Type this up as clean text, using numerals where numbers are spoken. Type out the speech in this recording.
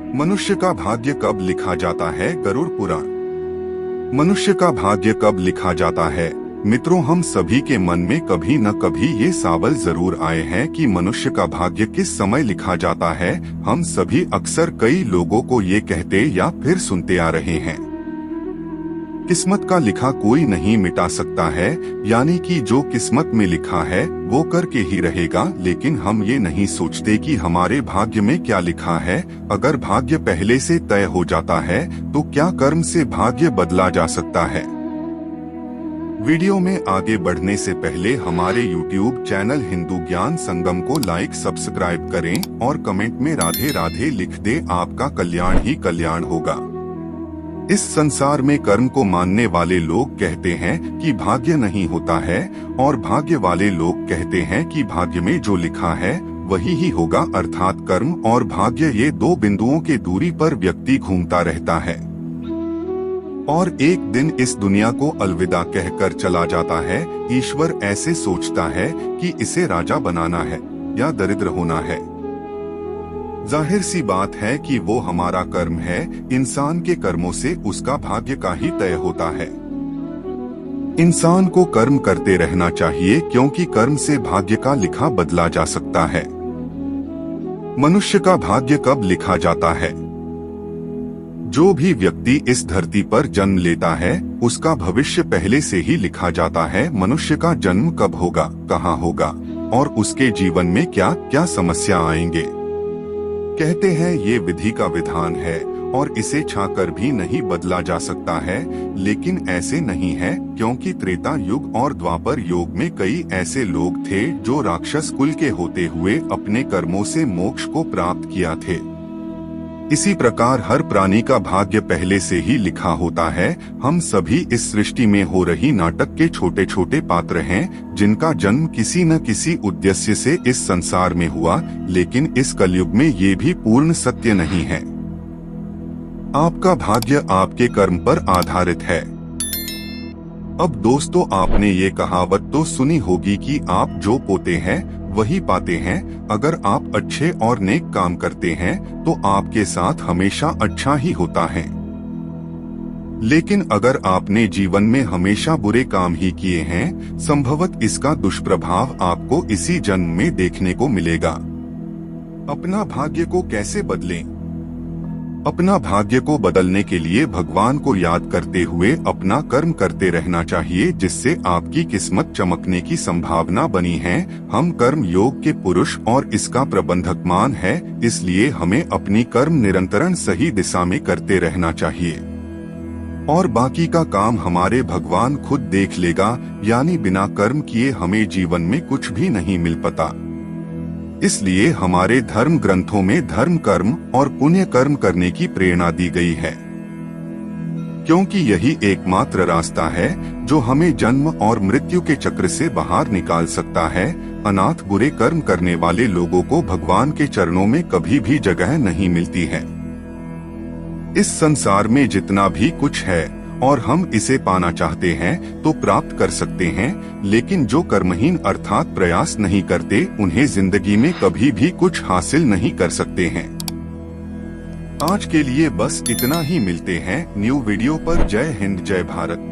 मनुष्य का भाग्य कब लिखा जाता है? गरुड़ पुराण। मनुष्य का भाग्य कब लिखा जाता है? मित्रों, हम सभी के मन में कभी न कभी ये सवाल जरूर आए हैं कि मनुष्य का भाग्य किस समय लिखा जाता है। हम सभी अक्सर कई लोगों को ये कहते या फिर सुनते आ रहे हैं, किस्मत का लिखा कोई नहीं मिटा सकता है, यानी कि जो किस्मत में लिखा है वो करके ही रहेगा। लेकिन हम ये नहीं सोचते कि हमारे भाग्य में क्या लिखा है। अगर भाग्य पहले से तय हो जाता है तो क्या कर्म से भाग्य बदला जा सकता है? वीडियो में आगे बढ़ने से पहले हमारे YouTube चैनल हिंदू ज्ञान संगम को लाइक सब्सक्राइब करें और कमेंट में राधे राधे लिख दे। आपका कल्याण ही कल्याण होगा। इस संसार में कर्म को मानने वाले लोग कहते हैं कि भाग्य नहीं होता है, और भाग्य वाले लोग कहते हैं कि भाग्य में जो लिखा है वही ही होगा। अर्थात कर्म और भाग्य, ये दो बिंदुओं के दूरी पर व्यक्ति घूमता रहता है और एक दिन इस दुनिया को अलविदा कहकर चला जाता है। ईश्वर ऐसे सोचता है कि इसे राजा बनाना है या दरिद्र होना है। जाहिर सी बात है कि वो हमारा कर्म है। इंसान के कर्मों से उसका भाग्य का ही तय होता है। इंसान को कर्म करते रहना चाहिए, क्योंकि कर्म से भाग्य का लिखा बदला जा सकता है। मनुष्य का भाग्य कब लिखा जाता है? जो भी व्यक्ति इस धरती पर जन्म लेता है उसका भविष्य पहले से ही लिखा जाता है। मनुष्य का जन्म कब होगा, कहाँ होगा और उसके जीवन में क्या क्या समस्या आएंगे। कहते हैं ये विधि का विधान है और इसे छाकर भी नहीं बदला जा सकता है, लेकिन ऐसे नहीं है, क्योंकि त्रेता युग और द्वापर युग में कई ऐसे लोग थे जो राक्षस कुल के होते हुए अपने कर्मों से मोक्ष को प्राप्त किया थे। इसी प्रकार हर प्राणी का भाग्य पहले से ही लिखा होता है। हम सभी इस सृष्टि में हो रही नाटक के छोटे छोटे पात्र हैं, जिनका जन्म किसी न किसी उद्देश्य से इस संसार में हुआ। लेकिन इस कलयुग में ये भी पूर्ण सत्य नहीं है। आपका भाग्य आपके कर्म पर आधारित है। अब दोस्तों, आपने ये कहावत तो सुनी होगी कि आप जो बोते हैं वही पाते हैं। अगर आप अच्छे और नेक काम करते हैं तो आपके साथ हमेशा अच्छा ही होता है। लेकिन अगर आपने जीवन में हमेशा बुरे काम ही किए हैं, संभवत इसका दुष्प्रभाव आपको इसी जन्म में देखने को मिलेगा। अपना भाग्य को कैसे बदलें? अपना भाग्य को बदलने के लिए भगवान को याद करते हुए अपना कर्म करते रहना चाहिए, जिससे आपकी किस्मत चमकने की संभावना बनी है। हम कर्म योग के पुरुष और इसका प्रबंधक मान है, इसलिए हमें अपनी कर्म निरंतरण सही दिशा में करते रहना चाहिए और बाकी का काम हमारे भगवान खुद देख लेगा। यानी बिना कर्म किए हमें जीवन में कुछ भी नहीं मिल पाता। इसलिए हमारे धर्म ग्रंथों में धर्म कर्म और पुण्य कर्म करने की प्रेरणा दी गई है, क्योंकि यही एकमात्र रास्ता है जो हमें जन्म और मृत्यु के चक्र से बाहर निकाल सकता है। अनाथ बुरे कर्म करने वाले लोगों को भगवान के चरणों में कभी भी जगह नहीं मिलती है। इस संसार में जितना भी कुछ है और हम इसे पाना चाहते हैं तो प्राप्त कर सकते हैं, लेकिन जो कर्महीन अर्थात प्रयास नहीं करते उन्हें जिंदगी में कभी भी कुछ हासिल नहीं कर सकते हैं। आज के लिए बस इतना ही। मिलते हैं न्यू वीडियो पर। जय हिंद, जय भारत।